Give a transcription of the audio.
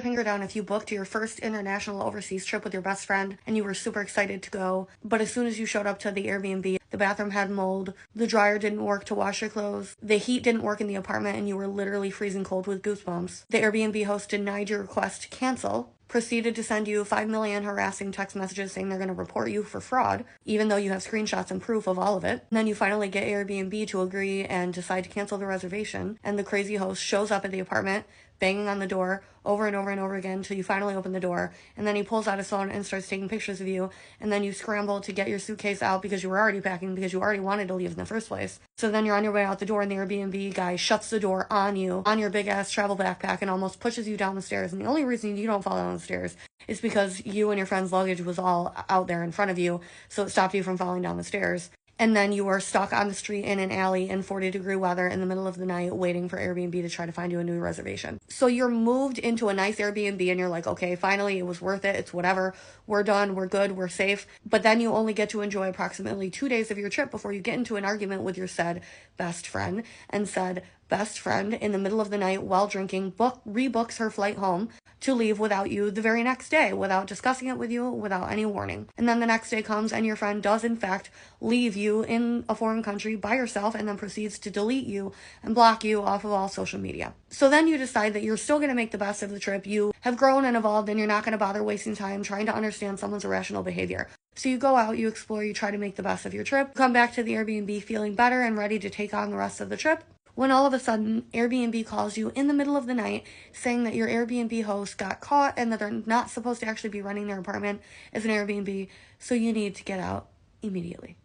Finger down if you booked your first international overseas trip with your best friend and you were super excited to go, but as soon as you showed up to the Airbnb, the bathroom had mold, the dryer didn't work to wash your clothes, the heat didn't work in the apartment, and you were literally freezing cold with goosebumps. The Airbnb host denied your request to cancel, proceeded to send you 5 million harassing text messages saying they're going to report you for fraud, even though you have screenshots and proof of all of it. And then you finally get Airbnb to agree and decide to cancel the reservation, and the crazy host shows up at the apartment, banging on the door over and over and over again until you finally open the door, and then he pulls out his phone and starts taking pictures of you, and then you scramble to get your suitcase out because you were already packing because you already wanted to leave in the first place. So then you're on your way out the door and the Airbnb guy shuts the door on you, on your big ass travel backpack, and almost pushes you down the stairs, and the only reason you don't fall down the stairs is because you and your friend's luggage was all out there in front of you, so it stopped you from falling down the stairs. And then you are stuck on the street in an alley in 40-degree weather in the middle of the night waiting for Airbnb to try to find you a new reservation. So you're moved into a nice Airbnb and you're like, okay, finally, it was worth it. It's whatever. We're done. We're good. We're safe. But then you only get to enjoy approximately 2 days of your trip before you get into an argument with your said best friend, and said best friend in the middle of the night while drinking rebooks her flight home to leave without you the very next day, without discussing it with you, without any warning. And then the next day comes and your friend does in fact leave you in a foreign country by yourself, and then proceeds to delete you and block you off of all social media. So then you decide that you're still going to make the best of the trip. You have grown and evolved, and you're not going to bother wasting time trying to understand someone's irrational behavior. So you go out, you explore, you try to make the best of your trip, come back to the Airbnb feeling better and ready to take on the rest of the trip, when all of a sudden Airbnb calls you in the middle of the night saying that your Airbnb host got caught and that they're not supposed to actually be running their apartment as an Airbnb, so you need to get out immediately.